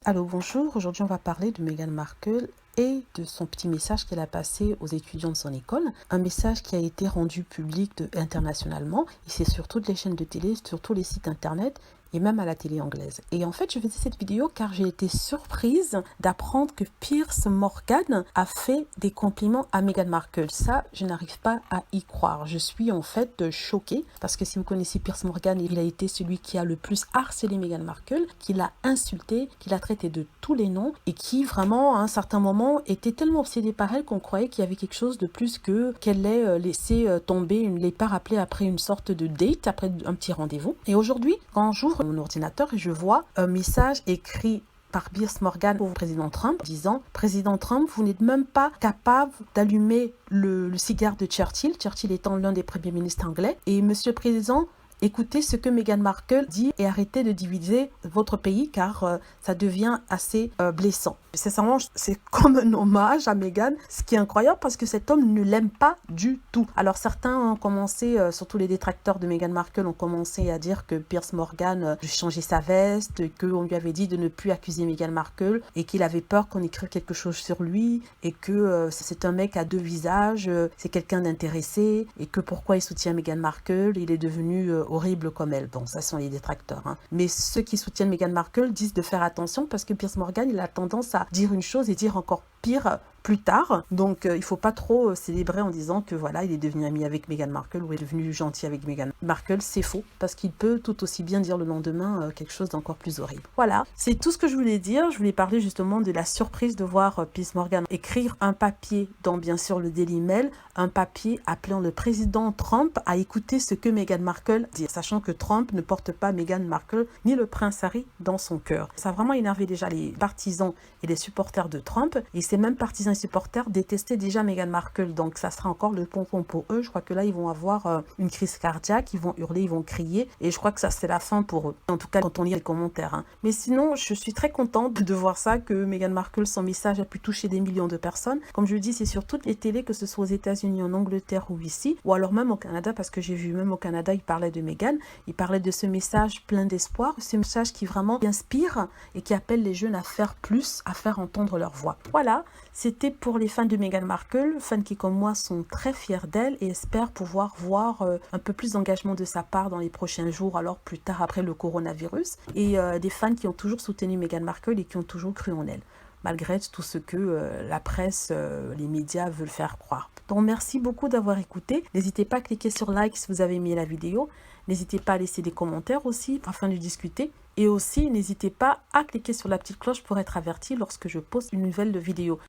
Allô, bonjour. Aujourd'hui, on va parler de Meghan Markle et de son petit message qu'elle a passé aux étudiants de son école. Un message qui a été rendu public internationalement. Et c'est sur toutes les chaînes de télé, sur tous les sites internet et même à la télé anglaise. Et en fait, je faisais cette vidéo car j'ai été surprise d'apprendre que Piers Morgan a fait des compliments à Meghan Markle. Ça, je n'arrive pas à y croire. Je suis en fait choquée parce que si vous connaissez Piers Morgan, il a été celui qui a le plus harcelé Meghan Markle, qui l'a insulté, qui l'a traité de tous les noms et qui vraiment à un certain moment était tellement obsédé par elle qu'on croyait qu'il y avait quelque chose de plus que qu'elle l'ait laissé tomber, l'ait pas rappelé après une sorte de date, après un petit rendez-vous. Et aujourd'hui, quand j'ouvre mon ordinateur et je vois un message écrit par Piers Morgan au président Trump, disant « Président Trump, vous n'êtes même pas capable d'allumer le cigare de Churchill », Churchill étant l'un des premiers ministres anglais, et Monsieur le Président, écoutez ce que Meghan Markle dit et arrêtez de diviser votre pays car ça devient assez blessant. Sincèrement, c'est comme un hommage à Meghan, ce qui est incroyable parce que cet homme ne l'aime pas du tout. Alors certains ont commencé, surtout les détracteurs de Meghan Markle, ont commencé à dire que Piers Morgan a changé sa veste, qu'on lui avait dit de ne plus accuser Meghan Markle et qu'il avait peur qu'on écrive quelque chose sur lui et que c'est un mec à deux visages, c'est quelqu'un d'intéressé et que pourquoi il soutient Meghan Markle, il est devenu horrible comme elle. Bon, ça sont les détracteurs. Hein. Mais ceux qui soutiennent Meghan Markle disent de faire attention parce que Piers Morgan, il a tendance à dire une chose et dire encore pire plus tard. Donc, il ne faut pas trop célébrer en disant que voilà, il est devenu ami avec Meghan Markle ou est devenu gentil avec Meghan Markle. C'est faux parce qu'il peut tout aussi bien dire le lendemain quelque chose d'encore plus horrible. Voilà, c'est tout ce que je voulais dire. Je voulais parler justement de la surprise de voir Piers Morgan écrire un papier dans bien sûr le Daily Mail, un papier appelant le président Trump à écouter ce que Meghan Markle dit, sachant que Trump ne porte pas Meghan Markle ni le prince Harry dans son cœur. Ça a vraiment énervé déjà les partisans et les supporters de Trump et ces mêmes partisans et supporters détestaient déjà Meghan Markle, donc ça sera encore le pompon pour eux. Je crois que là ils vont avoir une crise cardiaque, ils vont hurler, ils vont crier et je crois que ça c'est la fin pour eux, en tout cas quand on lit les commentaires. Hein. Mais sinon je suis très contente de voir ça, que Meghan Markle, son message a pu toucher des millions de personnes. Comme je le dis, c'est sur toutes les télés, que ce soit aux États-Unis, en Angleterre ou ici, ou alors même au Canada, parce que j'ai vu même au Canada, il parlait de Meghan, il parlait de ce message plein d'espoir, ce message qui vraiment inspire et qui appelle les jeunes à faire plus, à faire entendre leur voix. Voilà, c'était pour les fans de Meghan Markle, fans qui comme moi sont très fiers d'elle et espèrent pouvoir voir un peu plus d'engagement de sa part dans les prochains jours, alors plus tard après le coronavirus, et des fans qui ont toujours soutenu Meghan Markle et qui ont toujours cru en elle, malgré tout ce que la presse, les médias veulent faire croire. Donc merci beaucoup d'avoir écouté. N'hésitez pas à cliquer sur like si vous avez aimé la vidéo. N'hésitez pas à laisser des commentaires aussi afin de discuter. Et aussi, n'hésitez pas à cliquer sur la petite cloche pour être averti lorsque je poste une nouvelle vidéo.